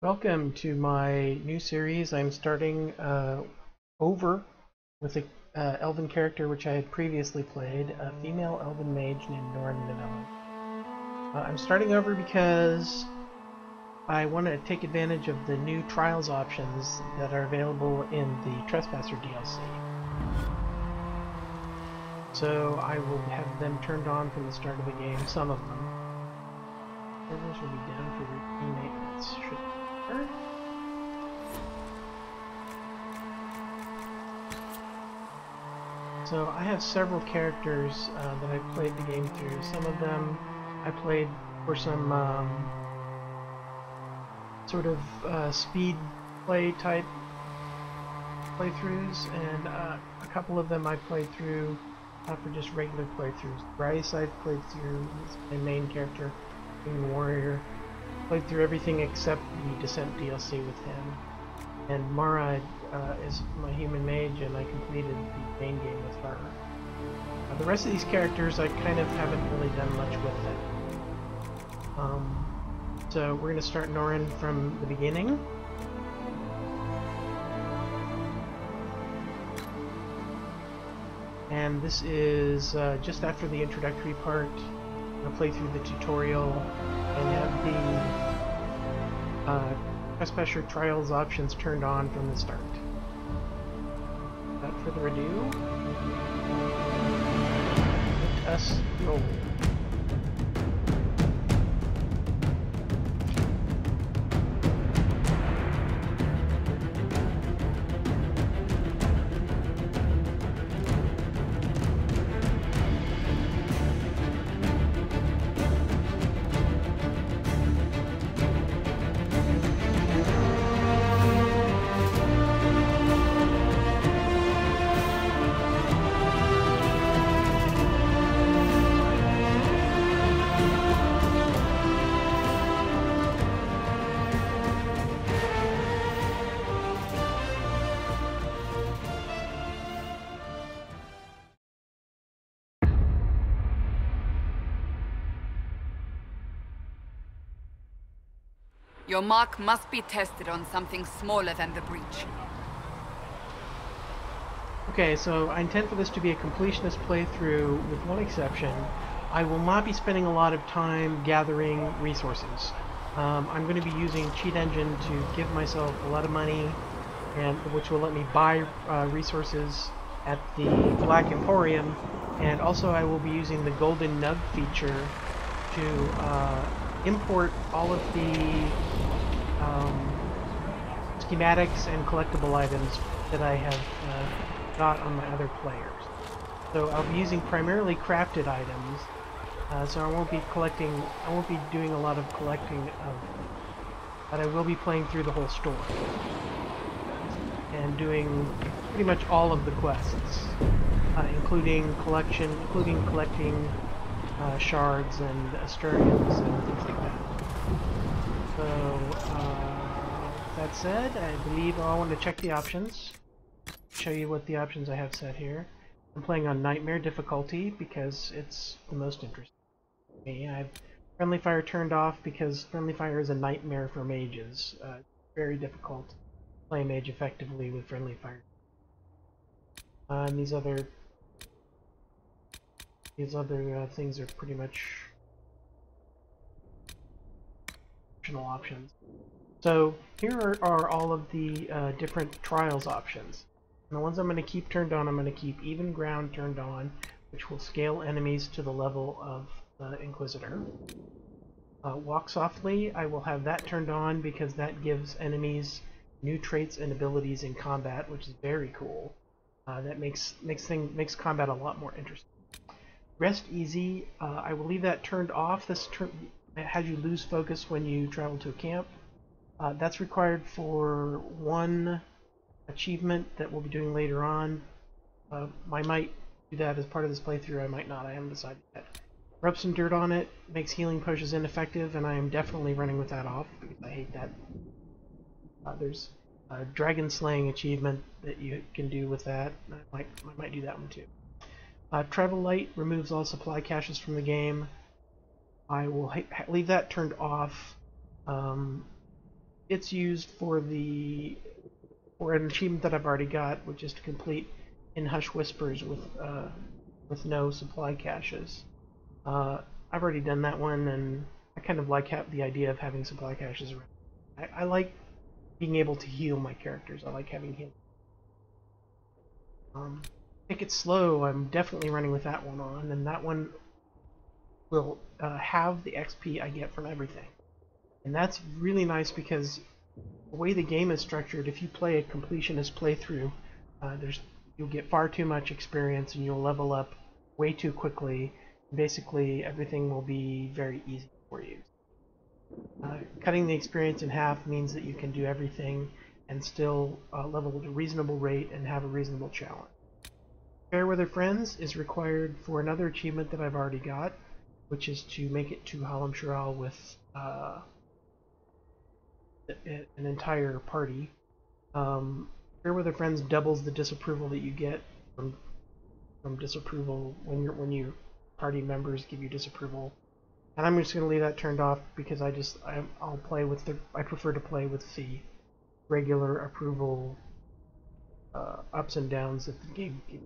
Welcome to my new series. I'm starting over with a elven character which I had previously played, a female elven mage named Norin Lavellan. I'm starting over because I want to take advantage of the new trials options that are available in the Trespasser DLC. So I will have them turned on from the start of the game, some of them. Servers will be down for routine maintenance. So I have several characters that I've played the game through. Some of them I played for some sort of speed play type playthroughs, and a couple of them I played through for just regular playthroughs. Bryce I've played through, he's my main character, being Warrior. Played through everything except the Descent DLC with him. And Mara is my human mage, and I completed the main game with her. The rest of these characters I kind of haven't really done much with it. So we're going to start Norin from the beginning. And this is just after the introductory part. I'm going to play through the tutorial and have the Trespasser Trials options turned on from the start. Without further ado, let us roll. Your mark must be tested on something smaller than the breach. Okay, so I intend for this to be a completionist playthrough with one exception. I will not be spending a lot of time gathering resources. I'm going to be using Cheat Engine to give myself a lot of money, and which will let me buy resources at the Black Emporium, and also I will be using the Golden Nug feature to import all of the schematics and collectible items that I have got on my other players. So I'll be using primarily crafted items, so I won't be doing a lot of collecting but I will be playing through the whole story and doing pretty much all of the quests, including collecting shards and Asturians and things like that. So, that said, I believe I want to check the options, show you what the options I have set here. I'm playing on Nightmare difficulty because it's the most interesting to me. I have Friendly Fire turned off because Friendly Fire is a nightmare for mages. It's very difficult to play mage effectively with Friendly Fire. And these other things are pretty much optional options. So here are all of the different trials options. And the ones I'm going to keep turned on, I'm going to keep Even Ground turned on, which will scale enemies to the level of the Inquisitor. Walk Softly, I will have that turned on because that gives enemies new traits and abilities in combat, which is very cool. That makes combat a lot more interesting. Rest Easy, I will leave that turned off. This has you lose focus when you travel to a camp. That's required for one achievement that we'll be doing later on. I might do that as part of this playthrough, I might not, I haven't decided yet. Rub some dirt on it, makes healing potions ineffective, and I am definitely running with that off because I hate that. There's a dragon slaying achievement that you can do with that. I might do that one too. Travel Light removes all supply caches from the game. I will leave that turned off it's used for an achievement that I've already got, which is to complete In Hush Whispers with no supply caches. I've already done that one, and I kind of like the idea of having supply caches around. I like being able to heal my characters. I like having healing. Take It Slow, I'm definitely running with that one on, and that one will have the XP I get from everything. And that's really nice because the way the game is structured, if you play a completionist playthrough, you'll get far too much experience and you'll level up way too quickly. Basically, everything will be very easy for you. Cutting the experience in half means that you can do everything and still level at a reasonable rate and have a reasonable challenge. Fairweather Friends is required for another achievement that I've already got, which is to make it to Hallam Shiral with an entire party. Fairweather Friends doubles the disapproval that you get from disapproval when your party members give you disapproval. And I'm just going to leave that turned off because I prefer to play with the regular approval ups and downs that the game gives.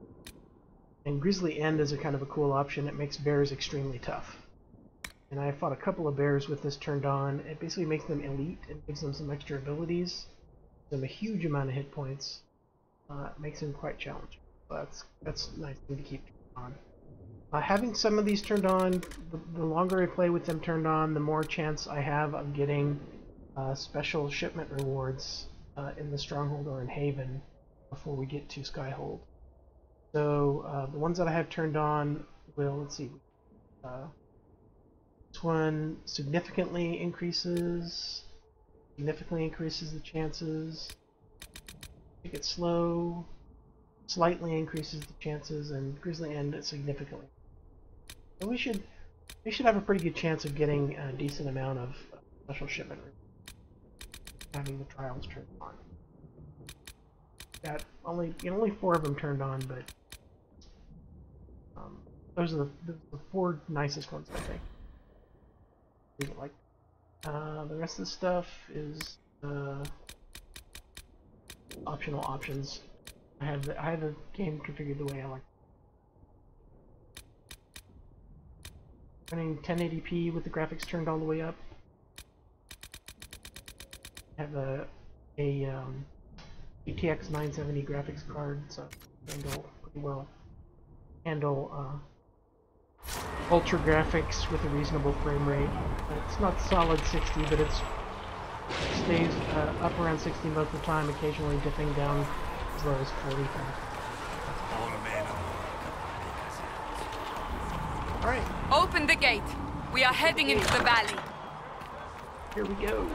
And Grisly End is a kind of a cool option. It makes bears extremely tough. And I fought a couple of bears with this turned on. It basically makes them elite and gives them some extra abilities. Gives them a huge amount of hit points. It makes them quite challenging. So that's a nice thing to keep on. Having some of these turned on, the longer I play with them turned on, the more chance I have of getting special shipment rewards in the Stronghold or in Haven before we get to Skyhold. So the ones that I have turned on will, let's see, this one significantly increases the chances. Take It Slow slightly increases the chances, and Grisly End significantly. So we should have a pretty good chance of getting a decent amount of special shipment having the trials turned on. Got only 4 of them turned on, but those are the 4 nicest ones, I think. Like the rest of the stuff is optional options. I have the game configured the way I like. Running 1080p with the graphics turned all the way up. I have a GTX 970 graphics card, so handle pretty well. Handle ultra graphics with a reasonable frame rate. It's not solid 60, but it stays up around 60 most of the time, occasionally dipping down as low as 40. Alright. Open the gate. We are heading into the valley. Here we go.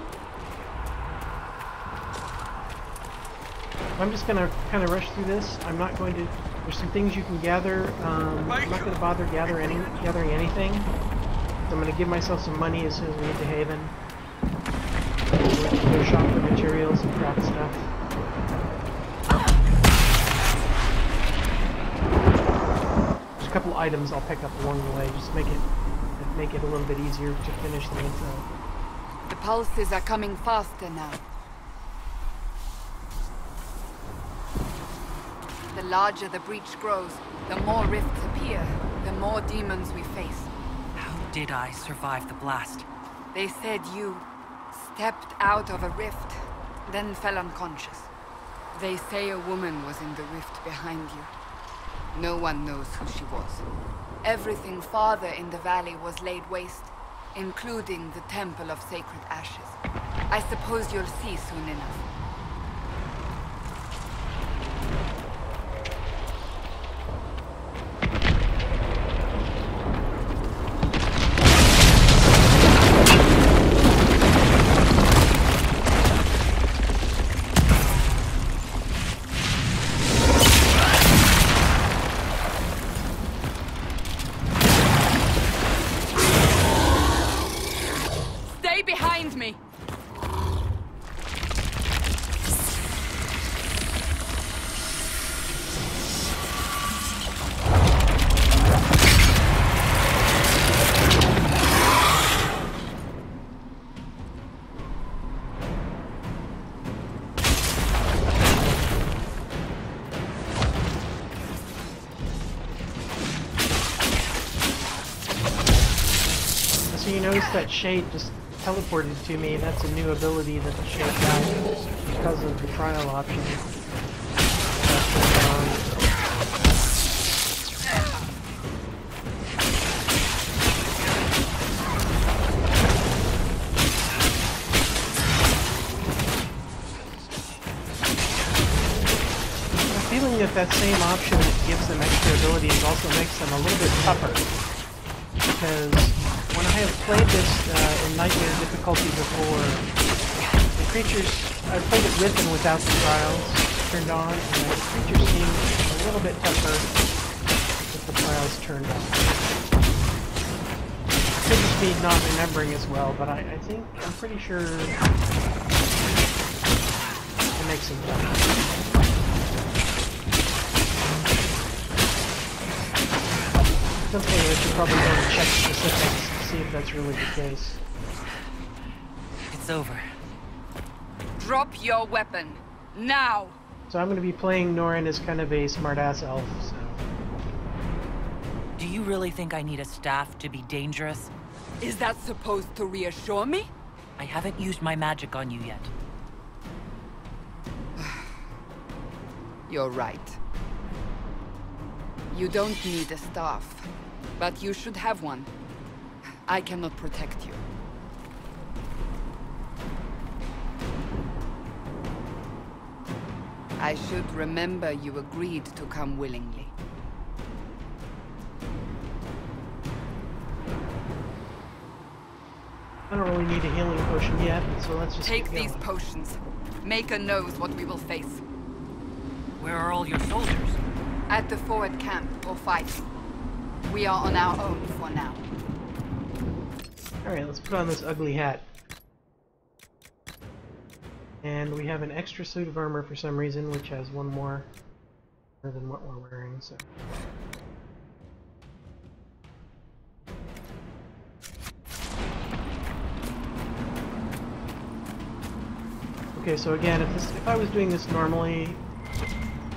I'm just going to kind of rush through this. I'm not going to... There's some things you can gather. I'm not going to bother gathering anything. So I'm going to give myself some money as soon as we get to Haven. Go shop for materials and craft stuff. There's a couple items I'll pick up along the way, just make it a little bit easier to finish the intro. The pulses are coming faster now. The larger the breach grows, the more rifts appear, the more demons we face. How did I survive the blast? They said you stepped out of a rift, then fell unconscious. They say a woman was in the rift behind you. No one knows who she was. Everything farther in the valley was laid waste, including the Temple of Sacred Ashes. I suppose you'll see soon enough. So you notice that shade just teleported to me. That's a new ability that the shade got because of the trial option. Feeling that that same option that gives them extra abilities also makes them a little bit tougher. Because when I have played this in Nightmare difficulty before, the creatures, I've played it with and without the trials turned on, and the creatures seem a little bit tougher with the trials turned on. Could just be not remembering as well, but I'm pretty sure it makes them tougher. Something that you probably want to check specifics to see if that's really the case. It's over. Drop your weapon. Now! So I'm going to be playing Norin as kind of a smartass elf, so... Do you really think I need a staff to be dangerous? Is that supposed to reassure me? I haven't used my magic on you yet. You're right. You don't need a staff. But you should have one. I cannot protect you. I should remember you agreed to come willingly. I don't really need a healing potion yet, so let's just Take keep these going. potions. Maker knows what we will face. Where are all your soldiers? At the forward camp, or fighting. We are on our own for now. Alright, let's put on this ugly hat. And we have an extra suit of armor for some reason, which has one more than what we're wearing, so... Okay, so again, if I was doing this normally,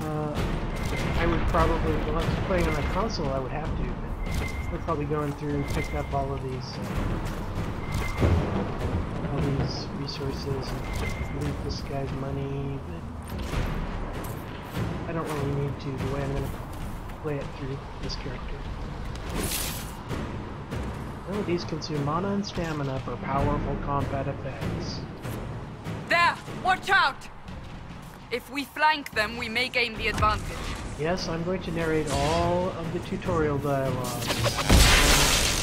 I would probably, well, if I was playing on my console, I would have to, but we're probably going through and pick up all of these resources and loot this guy's money, but I don't really need to the way I'm going to play it through this character. Oh, these consume mana and stamina for powerful combat effects. There! Watch out! If we flank them, we may gain the advantage. Yes, I'm going to narrate all of the tutorial dialogue.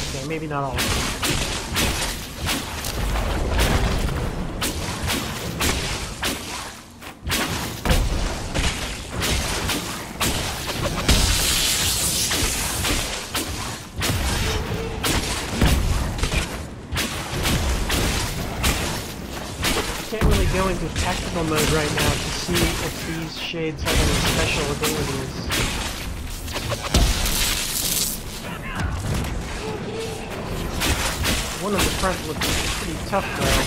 Okay, maybe not all of them. Go into tactical mode right now to see if these shades have any special abilities. One on the front looks pretty tough though.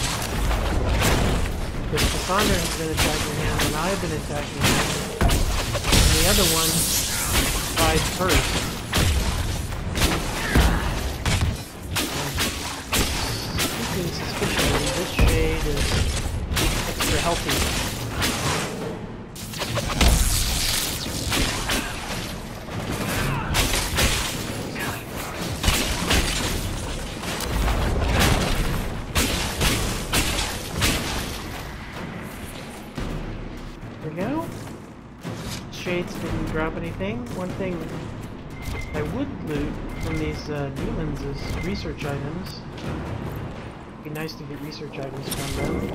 Because Cassandra has been attacking him and I've been attacking him. And the other one died first. Speaking suspiciously, this shade is extra healthy. There we go. Shades didn't drop anything. One thing I would loot from these demons is research items. It'd be nice to get research items from them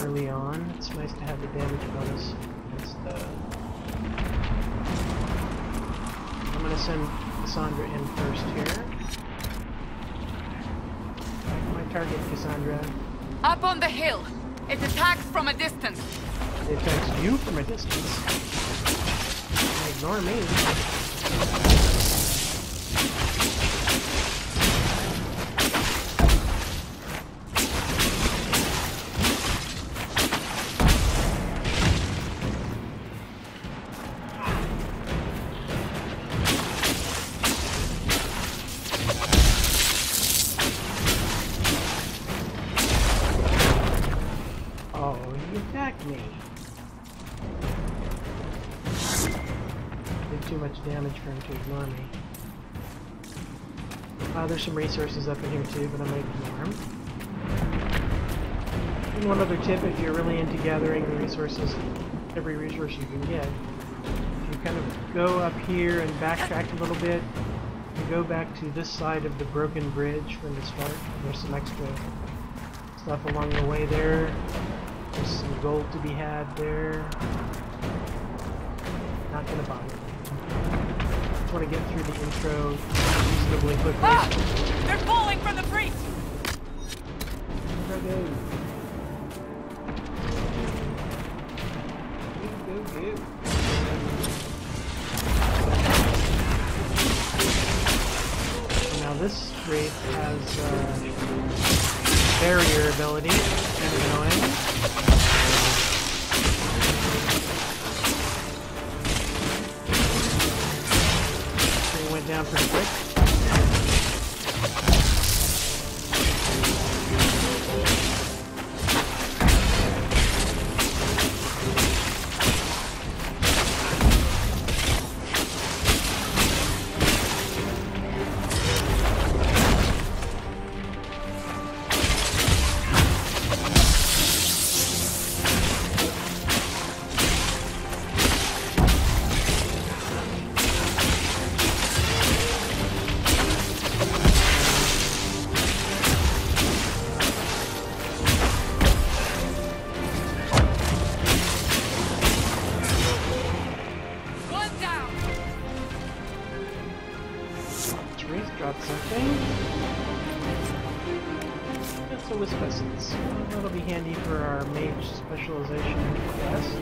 early on. It's nice to have the damage bonus against I'm gonna send Cassandra in first here. Back my target, Cassandra. Up on the hill! It attacks from a distance! It attacks you from a distance. Ignore me. turn to ignore me. There's some resources up in here too, but I'm going to ignore them. And one other tip, if you're really into gathering the resources, every resource you can get, if you kind of go up here and backtrack a little bit, you go back to this side of the broken bridge from the start. There's some extra stuff along the way there. There's some gold to be had there. Not gonna bother. Just want to get through the intro reasonably quickly. Ah! They're pulling from the priest! Go, go. Go, go, go. Now this wraith has barrier ability, kind of annoying. He went down pretty quick. Got something. That's a wisp essence. That'll be handy for our mage specialization quest.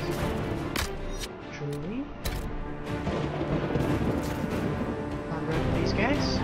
Truly. I'm ready for these guys.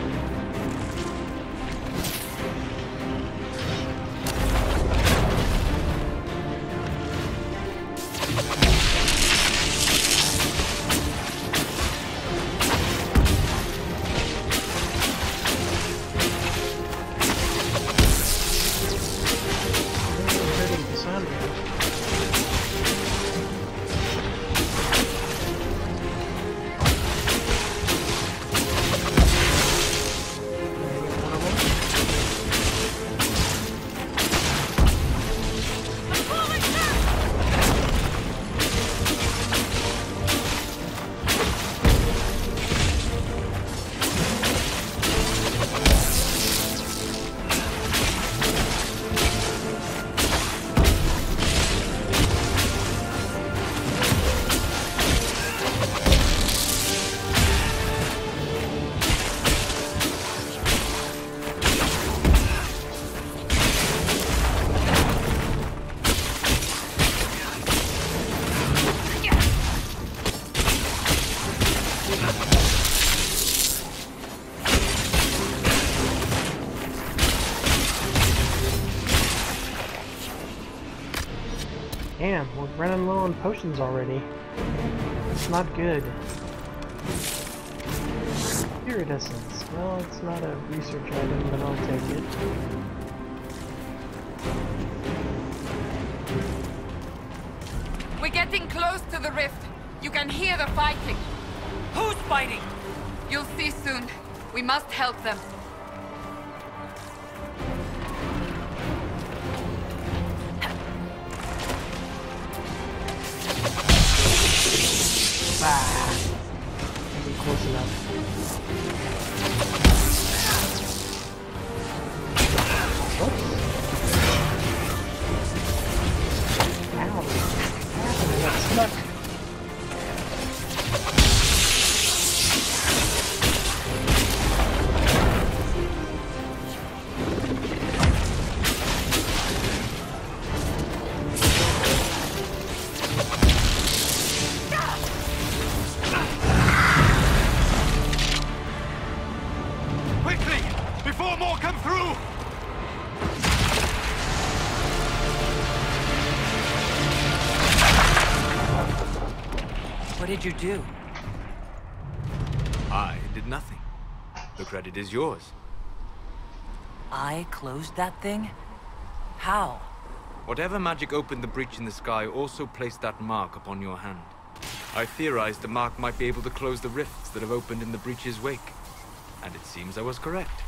Damn, we're running low on potions already. It's not good. Spirit essence. Well, it's not a research item, but I'll take it. We're getting close to the rift. You can hear the fighting. Who's fighting? You'll see soon. We must help them. Can't be close enough. Whoops. Ow. I got stuck. What did you do? I did nothing. The credit is yours. I closed that thing? How? Whatever magic opened the breach in the sky also placed that mark upon your hand. I theorized the mark might be able to close the rifts that have opened in the breach's wake. And it seems I was correct.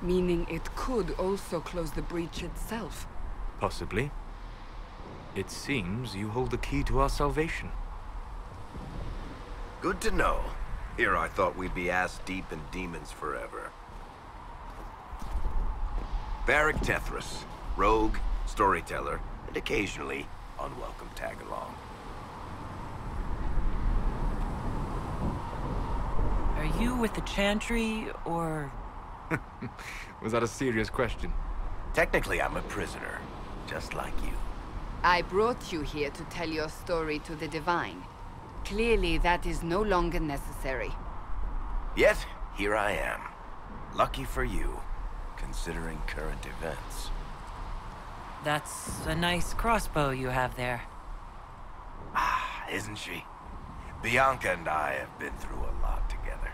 Meaning it could also close the breach itself. Possibly. It seems you hold the key to our salvation. Good to know. Here I thought we'd be ass-deep in demons forever. Varric Tethras, rogue, storyteller, and occasionally unwelcome tag-along. Are you with the Chantry, or...? Was that a serious question? Technically, I'm a prisoner, just like you. I brought you here to tell your story to the Divine. Clearly, that is no longer necessary. Yet, here I am. Lucky for you, considering current events. That's a nice crossbow you have there. Ah, isn't she? Bianca and I have been through a lot together.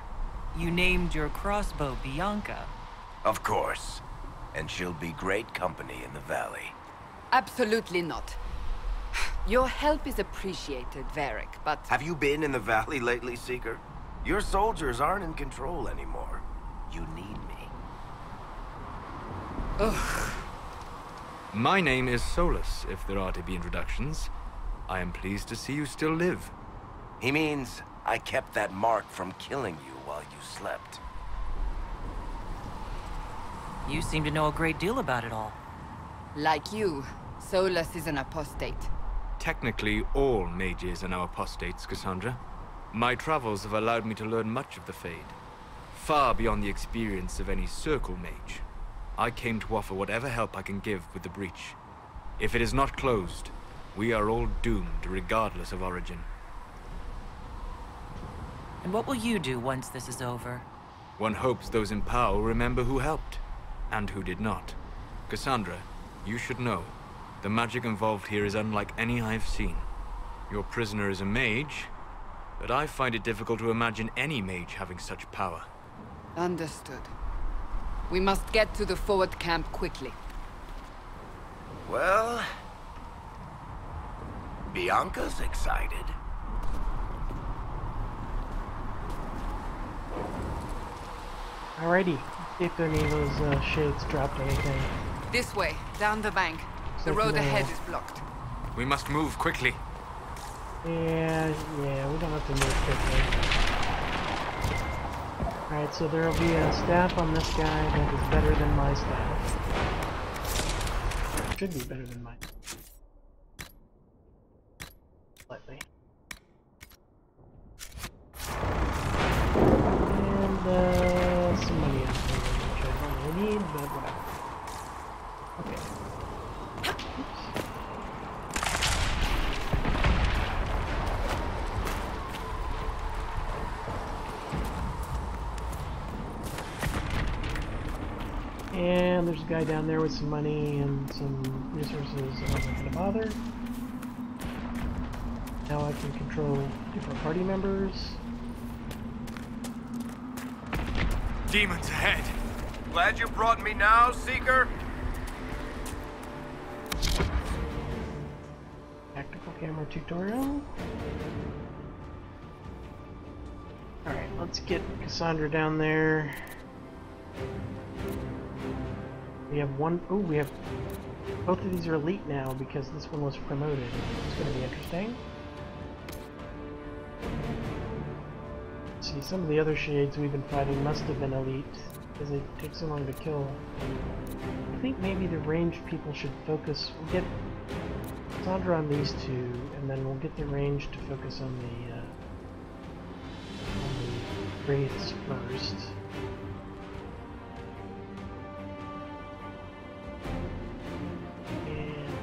You named your crossbow Bianca. Of course. And she'll be great company in the valley. Absolutely not. Your help is appreciated, Varric, but... Have you been in the valley lately, Seeker? Your soldiers aren't in control anymore. You need me. Ugh. My name is Solas, if there are to be introductions. I am pleased to see you still live. He means I kept that mark from killing you while you slept. You seem to know a great deal about it all. Like you, Solas is an apostate. Technically, all mages are now apostates, Cassandra. My travels have allowed me to learn much of the Fade. Far beyond the experience of any Circle mage. I came to offer whatever help I can give with the breach. If it is not closed, we are all doomed regardless of origin. And what will you do once this is over? One hopes those in power will remember who helped, and who did not. Cassandra, you should know, the magic involved here is unlike any I've seen. Your prisoner is a mage, but I find it difficult to imagine any mage having such power. Understood. We must get to the forward camp quickly. Well... Bianca's excited. Alrighty, see if any of those shades dropped anything. This way, down the bank. The road ahead is blocked. We must move quickly. Yeah, we don't have to move quickly. Alright, so there'll be a staff on this guy that is better than my staff. Should be better than mine. Slightly. And, some money out there, which I don't really need, but whatever. Okay. Oops. And there's a guy down there with some money and some resources. I'm not gonna bother. Now I can control different party members. Demons ahead! Glad you brought me now, Seeker? Tactical camera tutorial. Alright, let's get Cassandra down there. We have one. Oh, we have. Both of these are elite now because this one was promoted. It's going to be interesting. See, some of the other shades we've been fighting must have been elite because they take so long to kill. I think maybe the ranged people should focus. We'll get Cassandra on these two, and then we'll get the ranged to focus on the wraiths first.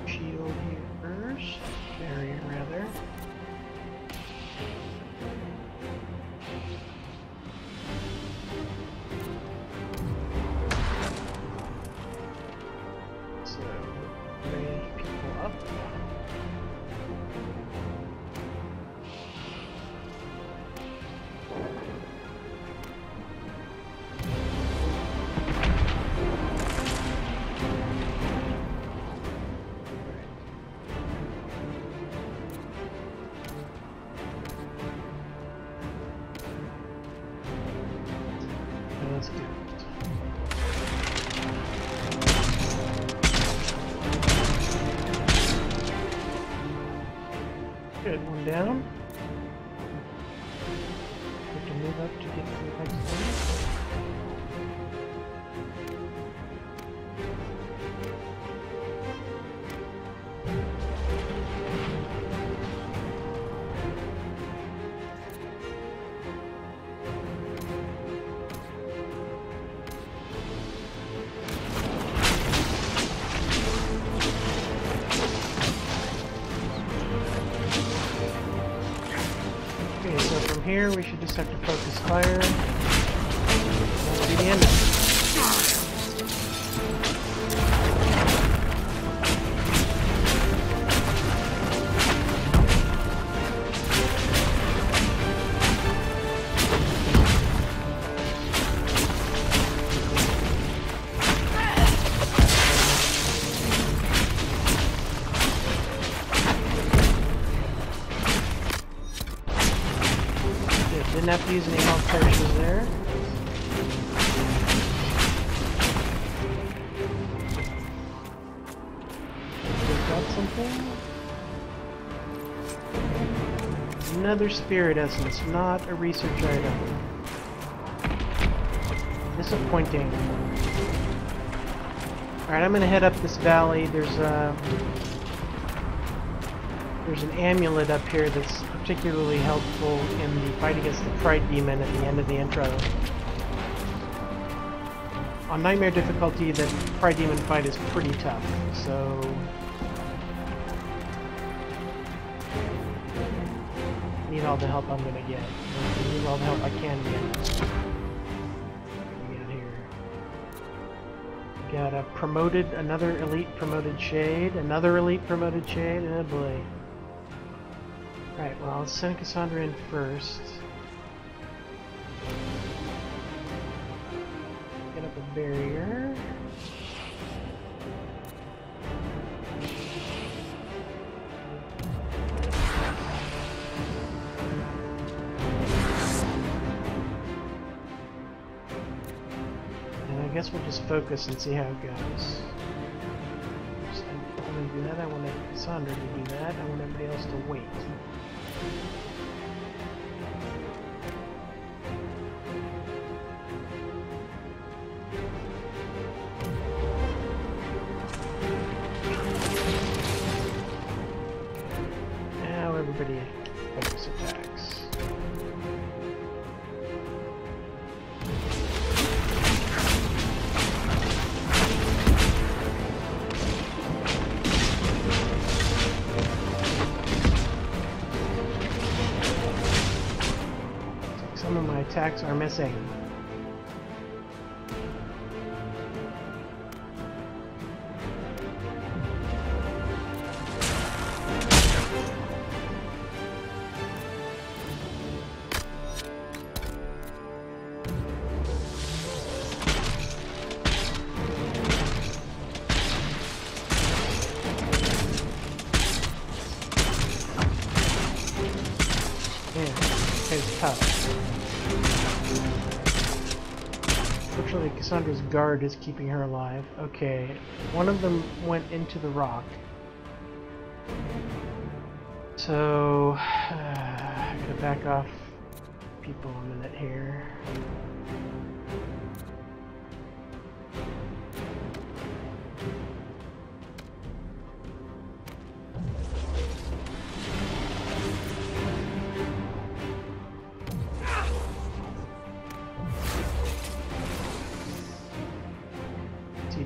Shield here first. Barrier, rather. So, bring people up. let's do it. Good, one down. We have to move up to get to the next one. Here we should just have to focus fire. That'll be the end of it. Didn't have to use any health potions there. Got something? Another spirit essence, not a research item. Disappointing. Alright, I'm gonna head up this valley. There's an amulet up here that's particularly helpful in the fight against the Pride Demon at the end of the intro. On Nightmare difficulty, the Pride Demon fight is pretty tough, so... I need all the help I'm gonna get. I need all the help I can get. What do we got here? We got a promoted, another elite promoted shade, another elite promoted shade, oh boy. Right, well, let's send Cassandra in first. Get up a barrier. And I guess we'll just focus and see how it goes. I want to do that, I want Cassandra to do that, I want everybody else to wait. Now everybody focus attacks. Some of my attacks are missing. It's tough. Fortunately, Cassandra's guard is keeping her alive. Okay, one of them went into the rock. So, I'm gonna back off people a minute here.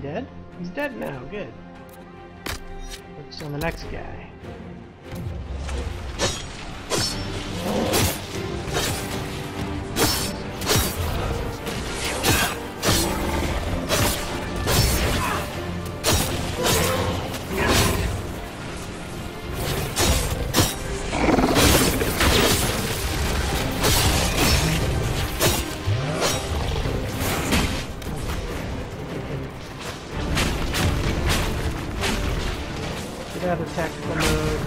Dead? He's dead now, good. Focus on the next guy. Out of tactical mode.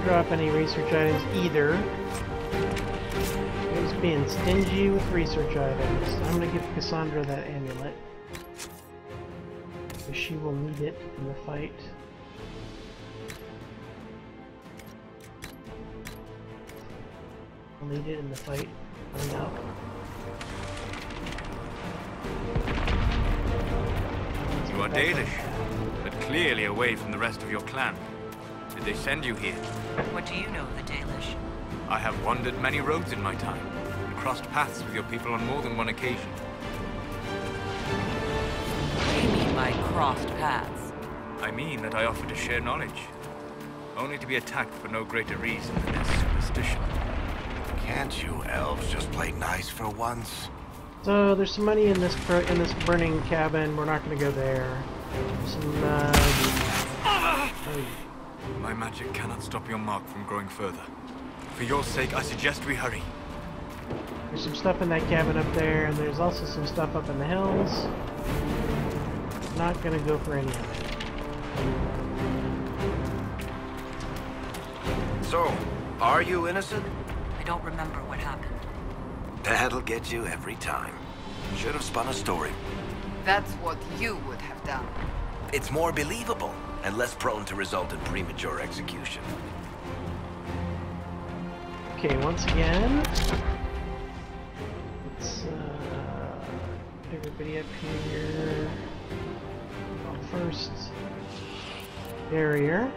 didn't drop any research items either. He was being stingy with research items. I'm gonna give Cassandra that amulet. Because she will need it in the fight. I'll need it in the fight coming up. You are Dalish, but clearly away from the rest of your clan. Did they send you here? What do you know of the Dalish? I have wandered many roads in my time, and crossed paths with your people on more than one occasion. What do you mean by crossed paths? I mean that I offer to share knowledge, only to be attacked for no greater reason than their superstition. Can't you elves just play nice for once? So there's some money in this burning cabin. We're not going to go there. Some My magic cannot stop your mark from growing further. For your sake, I suggest we hurry. There's some stuff in that cabin up there, and there's also some stuff up in the hills. Not going to go for any of it. So, are you innocent? I don't remember what happened. That'll get you every time. Should have spun a story. That's what you would have done. It's more believable and less prone to result in premature execution. Okay, once again, let's get everybody up here. Well, first, barrier,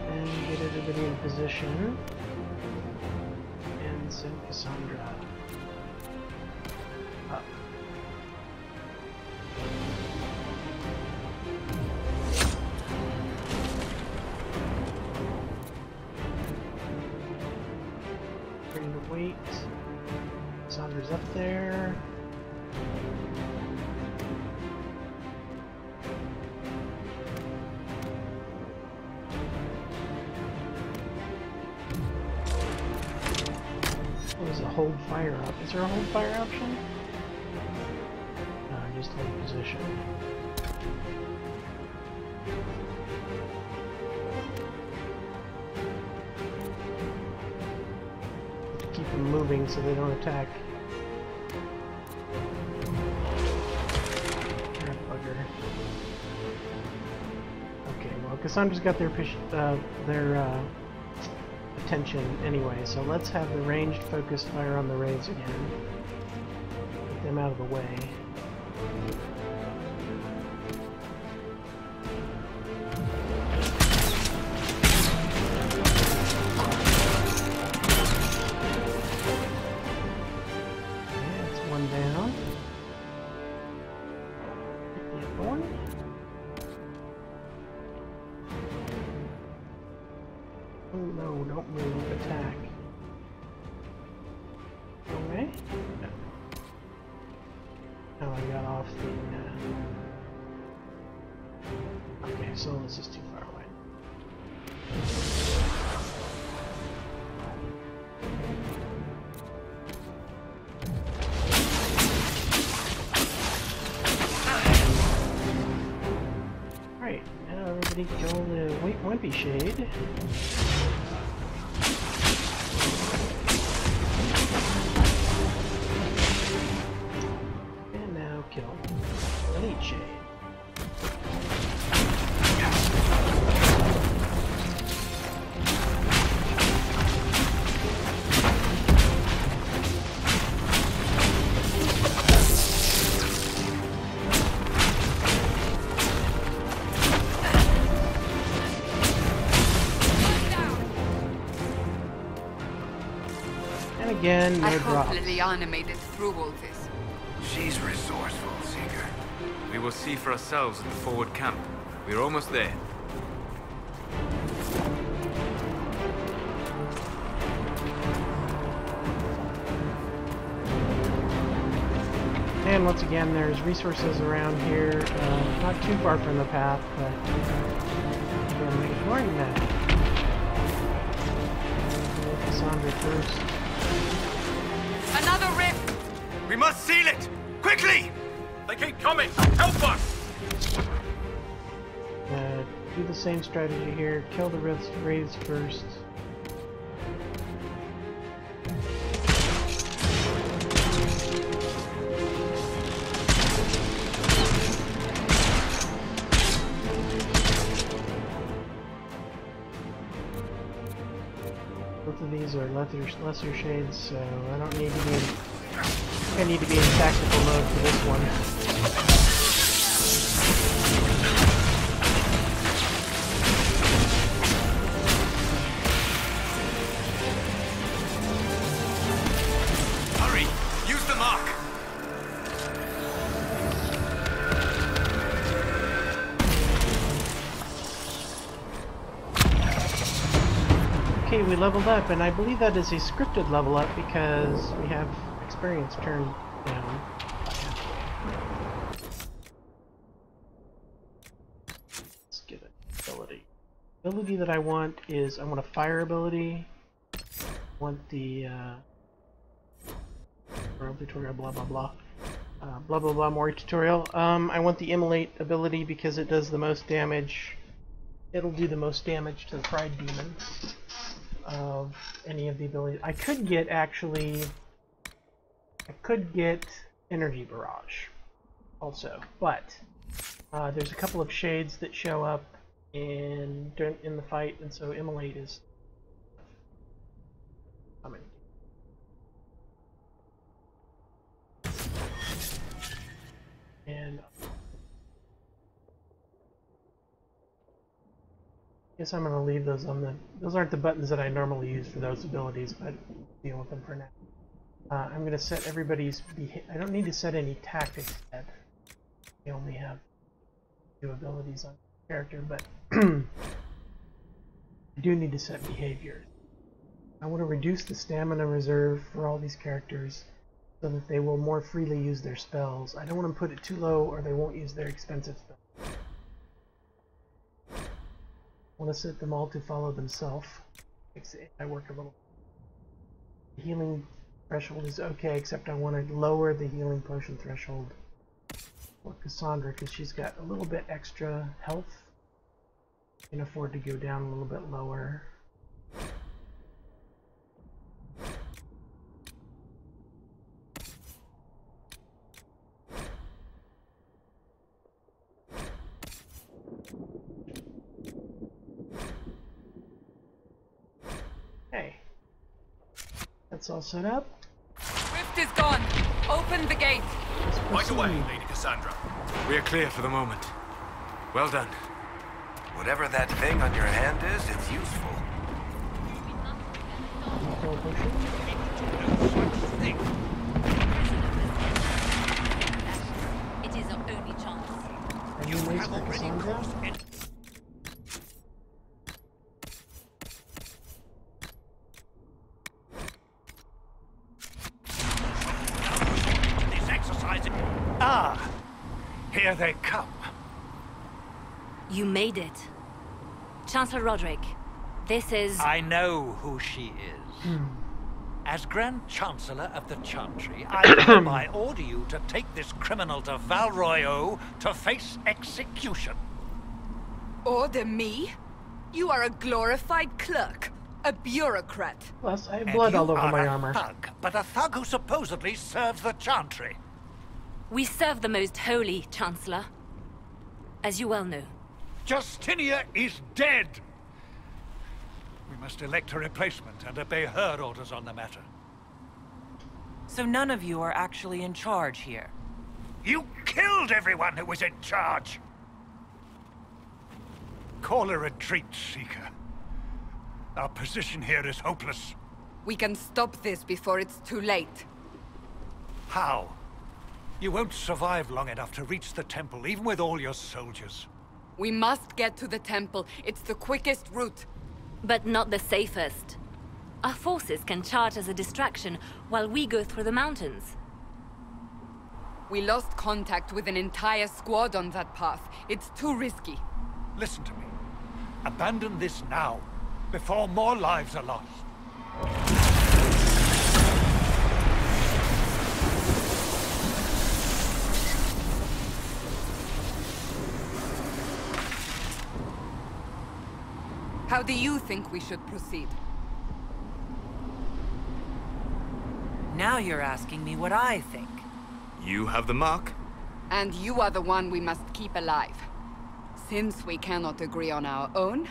and get everybody in position, and send Cassandra up. Ready to wait. Cassandra's up there. What is a hold fire up? Is there a hold fire option? No, just hold position. Keep them moving so they don't attack. Ah, bugger. Okay, well, Cassandra's got their attention anyway, so let's have the ranged focused fire on the raids again. Get them out of the way. Down. Get going. Oh no, don't move, attack. Okay. No. Oh, I got off the... Okay, Solas is too far away. Everybody kill the Wimpy Shade. And now kill the Elite Shade. Again, no I drops. hope Liliana made it through all this. She's resourceful, Seeker. We will see for ourselves at the forward camp. We're almost there. And once again, there's resources around here, not too far from the path, but I'm ignoring that. Cassandra first. Another rift! We must seal it! Quickly! They keep coming! Help us! Do do the same strategy here. Kill the wraiths first. Both of these are lesser shades, so I don't need to be in, I need to be in tactical mode for this one. Okay, we leveled up, and I believe that is a scripted level up because we have experience turned down. Let's get an ability. The ability that I want is, I want a fire ability. I want the tutorial, blah blah blah. Blah blah blah, more tutorial. I want the immolate ability because it does the most damage. It'll do the most damage to the Pride Demon of any of the abilities. I could get Energy Barrage also, but there's a couple of shades that show up in the fight, and so immolate is coming. And I guess I'm going to leave those on the... Those aren't the buttons that I normally use for those abilities, but I'll deal with them for now. I'm going to set everybody's... I don't need to set any tactics yet. I only have 2 abilities on the character, but I do need to set behaviors. I want to reduce the stamina reserve for all these characters so that they will more freely use their spells. I don't want to put it too low or they won't use their expensive spells. I want to set them all to follow themselves. I work a little. The healing threshold is okay, except I want to lower the healing potion threshold for Cassandra because she's got a little bit extra health. I can afford to go down a little bit lower. That's all set up. Rift is gone. Open the gate. Right away, Lady Cassandra. We're clear for the moment. Well done. Whatever that thing on your hand is, it's useful. It is our only chance. You have already crossed it. Here they come. You made it. Chancellor Roderick, this is... I know who she is. As Grand Chancellor of the Chantry, I hereby order you to take this criminal to Val Royeaux to face execution. Order me? You are a glorified clerk, a bureaucrat. Plus, I have blood all over my armor. A thug, but a thug who supposedly serves the Chantry. We serve the most holy, Chancellor. As you well know. Justinia is dead! We must elect a replacement and obey her orders on the matter. So none of you are actually in charge here? You killed everyone who was in charge! Call a retreat, Seeker. Our position here is hopeless. We can stop this before it's too late. How? You won't survive long enough to reach the temple, even with all your soldiers. We must get to the temple. It's the quickest route. But not the safest. Our forces can charge as a distraction while we go through the mountains. We lost contact with an entire squad on that path. It's too risky. Listen to me. Abandon this now, before more lives are lost. How do you think we should proceed? Now you're asking me what I think. You have the mark? And you are the one we must keep alive. Since we cannot agree on our own.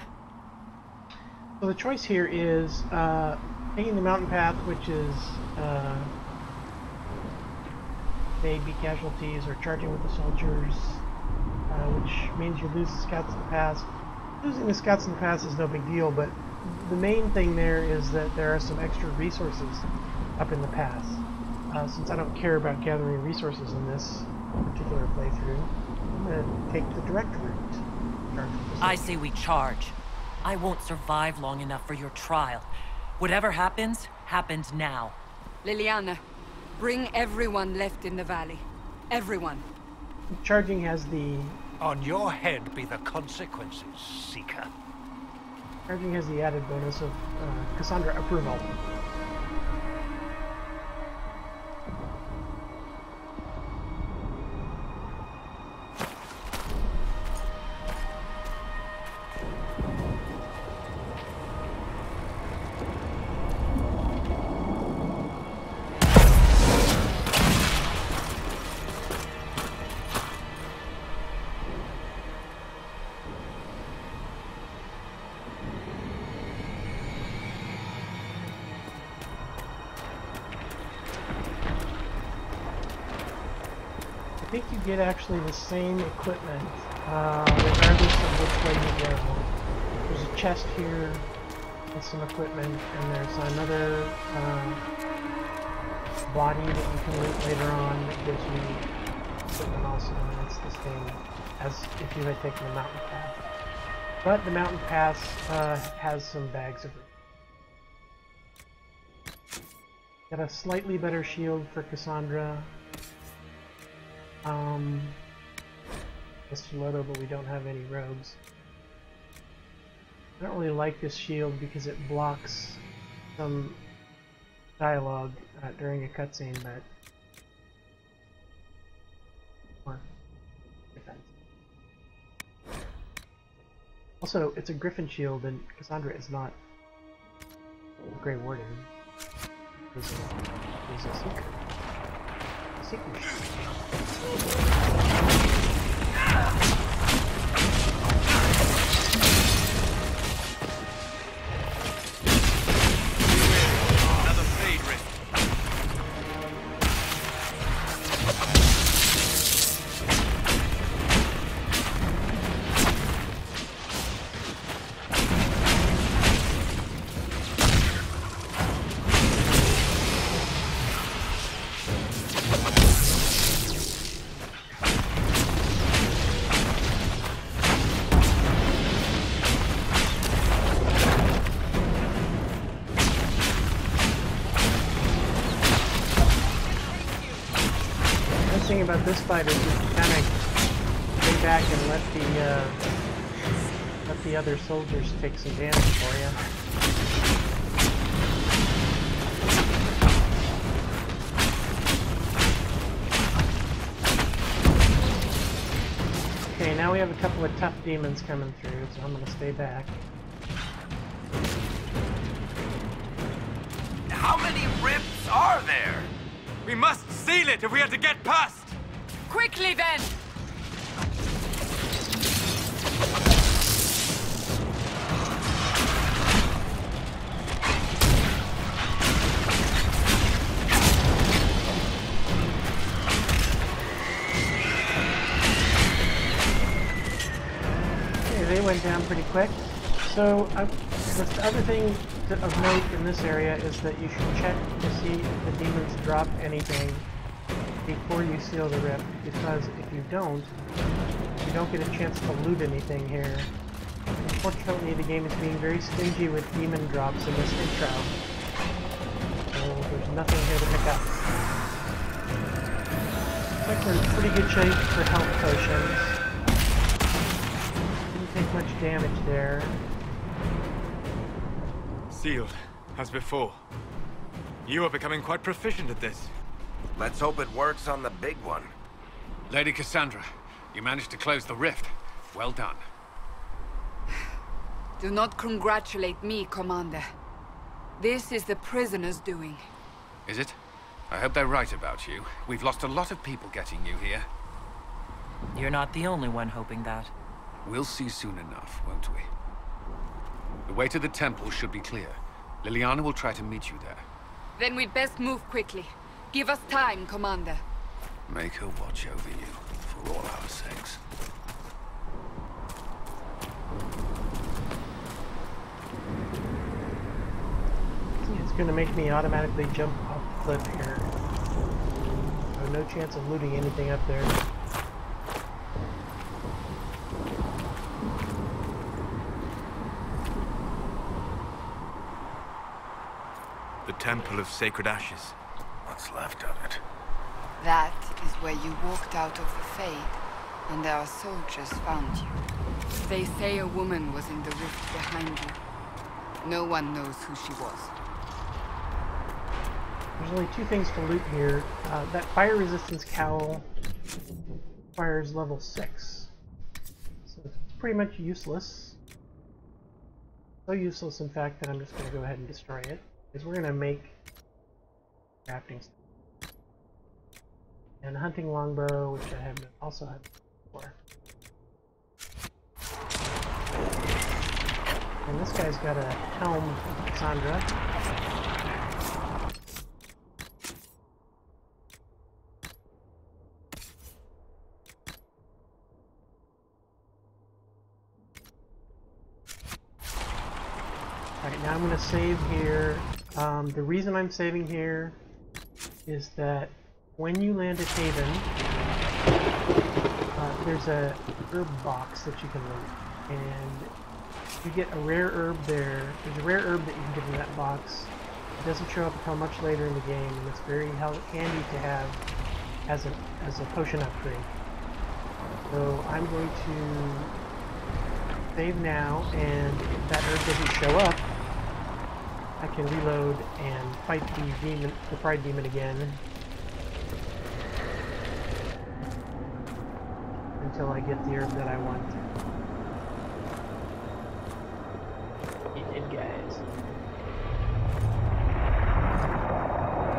So the choice here is taking the mountain path, which is may be casualties, or charging with the soldiers, which means you lose the scouts in the pass. Losing the scouts in the pass is no big deal, but the main thing there is that there are some extra resources up in the pass. Since I don't care about gathering resources in this particular playthrough, I'm going to take the direct route. I say we charge. I won't survive long enough for your trial. Whatever happens, happens now. Liliana, bring everyone left in the valley. Everyone. Charging has the... On your head be the consequences, Seeker. Charging has the added bonus of Cassandra approval. I think you get actually the same equipment, regardless of which way you go. There's a chest here with some equipment, and there's another body that you can loot later on that gives you equipment also, and it's the same as if you had taken the mountain path. But the mountain pass has some bags of it. Got a slightly better shield for Cassandra. Lodo, but we don't have any rogues. I don't really like this shield because it blocks some dialogue during a cutscene, but or defense. Also, it's a griffin shield, and Cassandra is not a Grey Warden. He's a seeker. A seeker shield. About this fight is just kind of stay back and let the other soldiers take some damage for you. Okay, now we have a couple of tough demons coming through, so I'm going to stay back. How many rifts are there? We must seal it if we are to get past! Quickly then! Okay, they went down pretty quick. So, the other thing of note in this area is that you should check to see if the demons drop anything before you seal the rift, because if you don't get a chance to loot anything here. Unfortunately, the game is being very stingy with demon drops in this intro, so there's nothing here to pick up. Looks like we're in pretty good shape for health potions. Didn't take much damage there. Sealed, as before. You are becoming quite proficient at this. Let's hope it works on the big one. Lady Cassandra, you managed to close the rift. Well done. Do not congratulate me, Commander. This is the prisoner's doing. Is it? I hope they're right about you. We've lost a lot of people getting you here. You're not the only one hoping that. We'll see soon enough, won't we? The way to the temple should be clear. Liliana will try to meet you there. Then we'd best move quickly. Give us time, Commander. Make her watch over you, for all our sakes. It's going to make me automatically jump off the cliff here. So no chance of looting anything up there. The Temple of Sacred Ashes. What's left of it? That is where you walked out of the Fade, and our soldiers found you. They say a woman was in the rift behind you. No one knows who she was. There's only two things to loot here. That fire resistance cowl requires level 6. So it's pretty much useless. So useless, in fact, that I'm just going to go ahead and destroy it. Because we're going to make crafting stuff. And a hunting longbow, which I have also had before. And this guy's got a helm from Cassandra. Alright, now I'm going to save here. The reason I'm saving here is that when you land at Haven, there's a herb box that you can loot, and you get a rare herb there. There's a rare herb that you can get in that box. It doesn't show up until much later in the game, and it's very handy to have as a potion upgrade. So I'm going to save now, and if that herb doesn't show up, I can reload and fight the Pride Demon again until I get the herb that I want. You did, guys.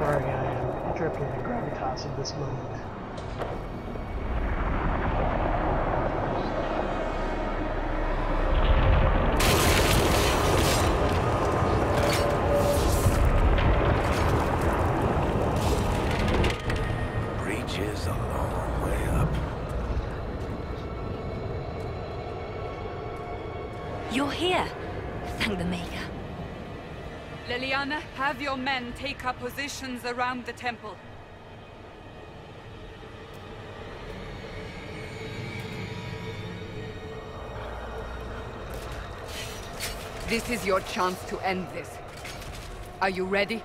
Sorry, I am interrupting the gravitas of this moment. You're here. Thank the Maker. Liliana, have your men take up positions around the temple. This is your chance to end this. Are you ready?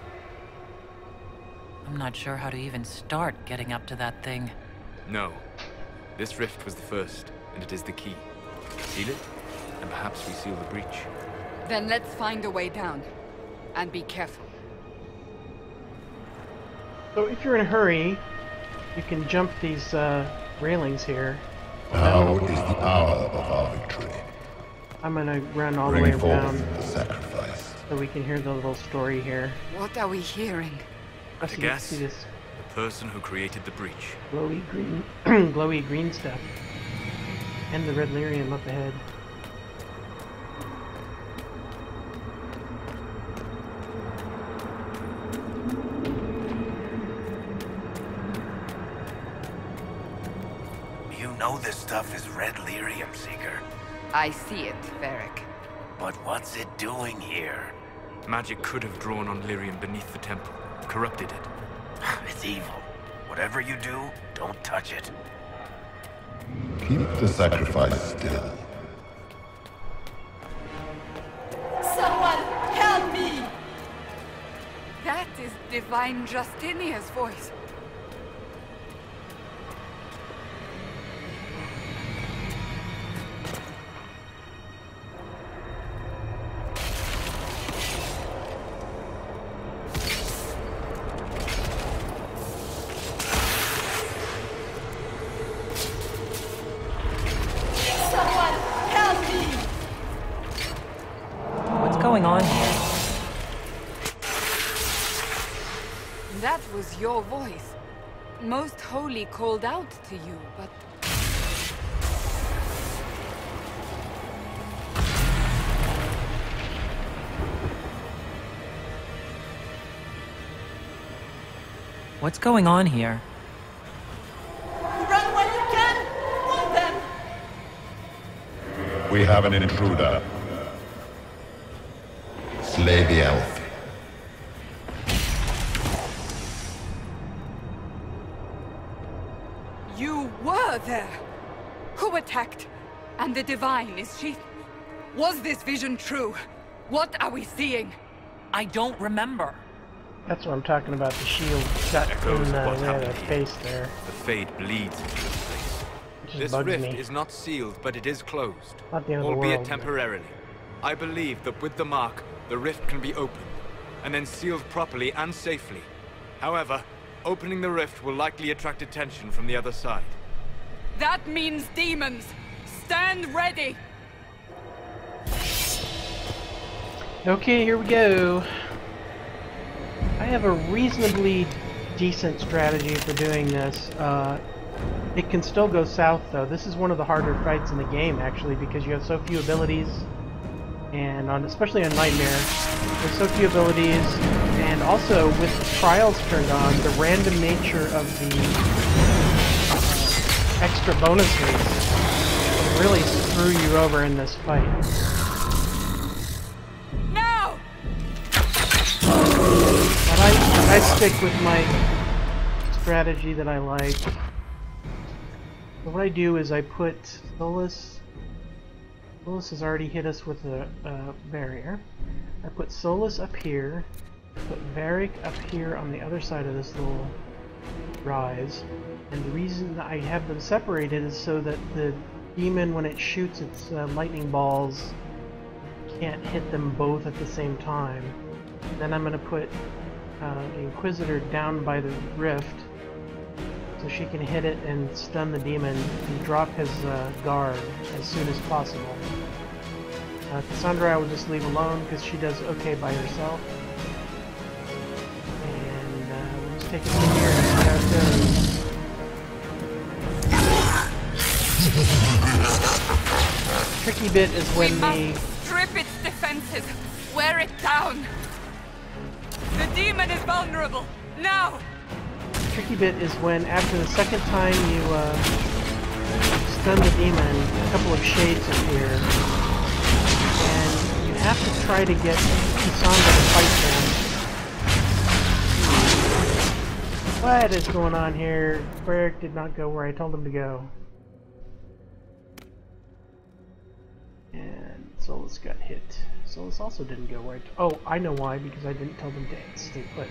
I'm not sure how to even start getting up to that thing. No. This rift was the first, and it is the key. Seal it, and perhaps we seal the breach. Then let's find a way down. And be careful. So if you're in a hurry, you can jump these railings here. Now is the hour of our victory. I'm gonna run all the way Bring around forth the sacrifice. so we can hear the little story here. What are we hearing? At a guess, See this the person who created the breach. glowy green, glowy green stuff, and the red lyrium up ahead. You know this stuff is red lyrium, Seeker. I see it, Varric. But what's it doing here? Magic could have drawn on lyrium beneath the temple, corrupted it. It's evil. Whatever you do, don't touch it. Keep the sacrifice still. Someone help me! That is Divine Justinia's voice. That was your voice. Most Holy called out to you, but... What's going on here? Run when you can! Run then! We have an intruder. Slay the elf. You were there! Who attacked? And the Divine, is she... Was this vision true? What are we seeing? I don't remember. That's what I'm talking about, the shield shut Echoes in of what the happened face there. The Fade bleeds into this place. It just This bugs rift me. is not sealed, but it is closed. Not the end of the Albeit world, temporarily. I believe that with the mark, the rift can be opened, and then sealed properly and safely. However, opening the rift will likely attract attention from the other side. That means demons! Stand ready! Okay, here we go. I have a reasonably decent strategy for doing this. It can still go south though. This is one of the harder fights in the game actually because you have so few abilities, and especially on Nightmare, there's so few abilities, and also with trials turned on, the random nature of the extra bonuses can really screw you over in this fight. Now! But I stick with my strategy that I like. So what I do is I put Solas. Solas has already hit us with a barrier. I put Solas up here, put Varric up here on the other side of this little rise. And the reason that I have them separated is so that the demon, when it shoots its lightning balls, can't hit them both at the same time. Then I'm going to put the Inquisitor down by the rift so she can hit it and stun the demon and drop his guard as soon as possible. Cassandra I will just leave alone because she does okay by herself. And we'll just take it from here and see how it goes. Tricky bit is when We must strip its defenses! Wear it down! The demon is vulnerable! Now! tricky bit is when after the second time you stun the demon, a couple of shades appear, and you have to try to get Cassandra to fight them. What is going on here? Varric did not go where I told him to go. And Solas got hit. Solas also didn't go where oh, I know why, because I didn't tell them to stay put.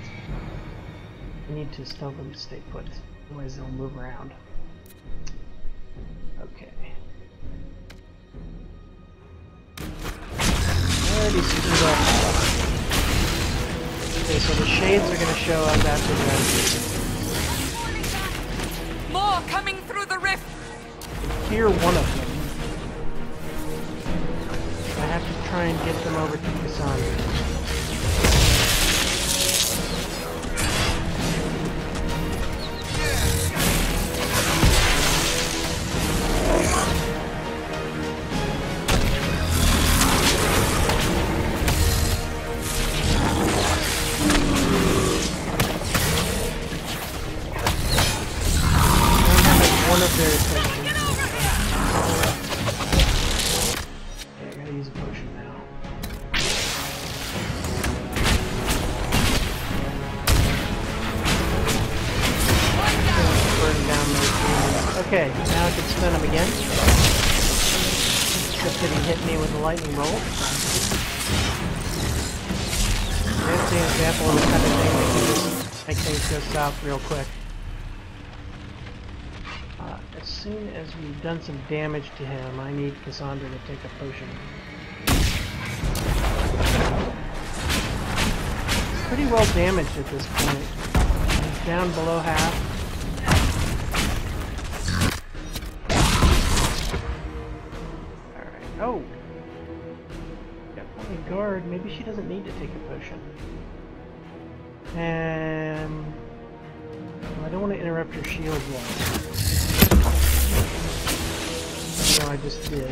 I need to tell them to stay put, otherwise they'll move around. Okay. Already screwed up. Okay, so the shades are going to show up after that. More coming through the rift! Hear one of them. I have to try and get them over to Cassandra. One of their attention. Okay, I gotta use a potion now. Burn down those demons. Okay, now I can stun him again. Except that he hit me with a lightning bolt. That's the example of the kind of thing that can just make things go south real quick. As soon as we've done some damage to him, I need Cassandra to take a potion. Pretty well damaged at this point. He's down below half. Alright. Oh! Got plenty of guard. Maybe she doesn't need to take a potion. And I don't want to interrupt your shield wall. No, I just did.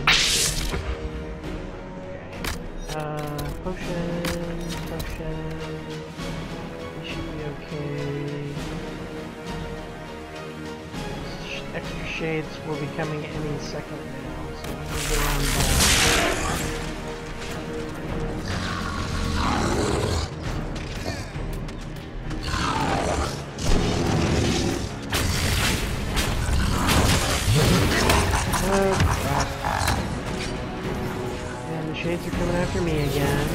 Okay. Potion. We should be okay. Extra shades will be coming any second now, so I'm gonna go around back. And the shades are coming after me again.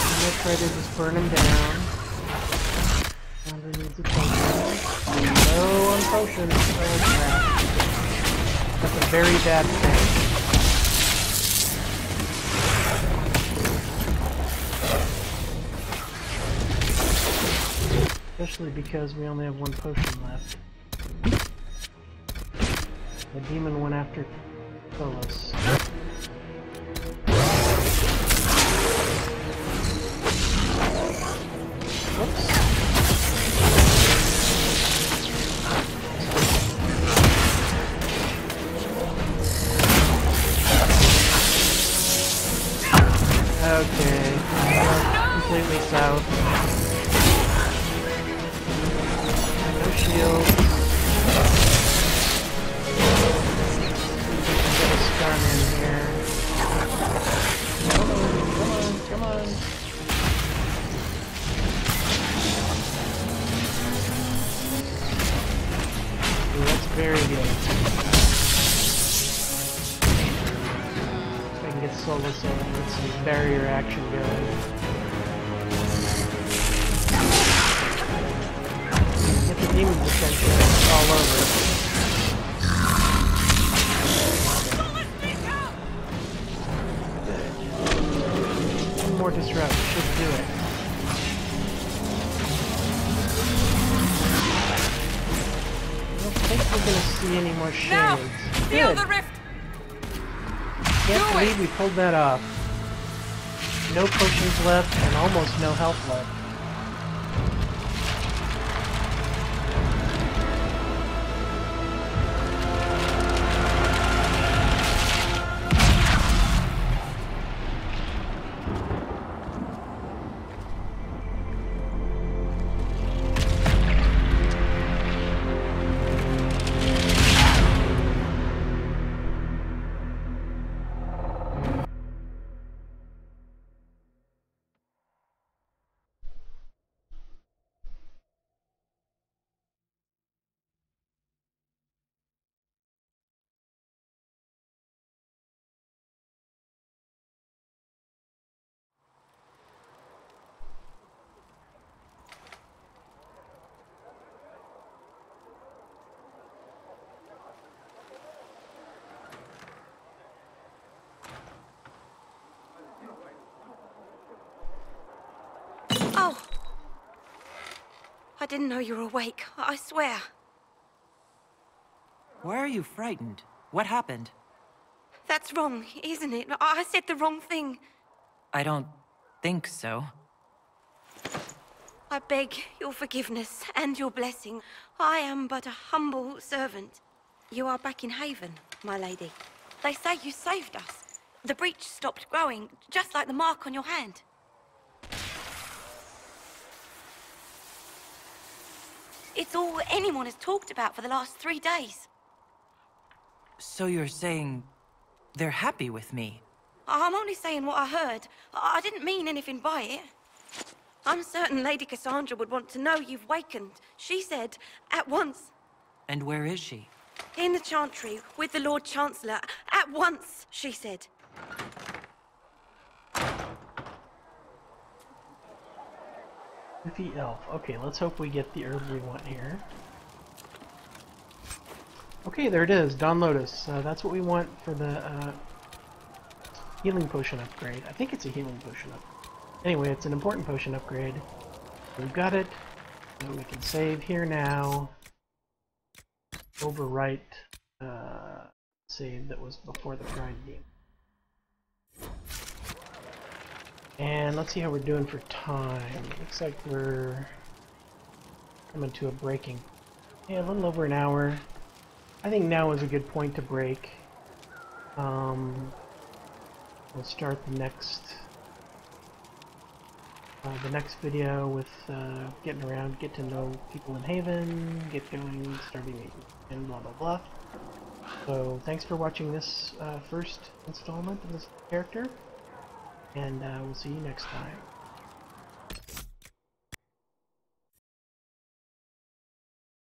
I'm gonna try to just burn him down. Founder needs a potion. Low on potions. Oh crap. That's a very bad thing. Especially because we only have one potion left. The demon went after Solas. Whoops. Okay. Completely south. No shield. Get a stun in here. Come on. Ooh, that's very good. If I can get Solas in with some barrier action going. Get the demon's attention all over. One more disrupt should do it. I don't think we're gonna see any more shades. Now, feel Good. the rift. Can't believe we pulled that off. No potions left and almost no health left. Oh! I didn't know you were awake, I swear. Why are you frightened? What happened? That's wrong, isn't it? I said the wrong thing. I don't think so. I beg your forgiveness and your blessing. I am but a humble servant. You are back in Haven, my lady. They say you saved us. The breach stopped growing, just like the mark on your hand. It's all anyone has talked about for the last 3 days. So you're saying they're happy with me? I'm only saying what I heard. I didn't mean anything by it. I'm certain Lady Cassandra would want to know you've wakened. She said, at once. And where is she? In the Chantry, with the Lord Chancellor. At once, she said. Miffy Elf. Okay, let's hope we get the herb we want here. Okay, there it is. Dawn Lotus. That's what we want for the healing potion upgrade. I think it's a healing potion upgrade. Anyway, it's an important potion upgrade. We've got it. So we can save here now. overwrite save that was before the grind game. And let's see how we're doing for time. Looks like we're coming to a breaking. Yeah, a little over an hour. I think now is a good point to break. We'll start the next video with getting around, get to know people in Haven, get going, starting, and blah blah blah. So thanks for watching this first installment of this character, and we'll see you next time.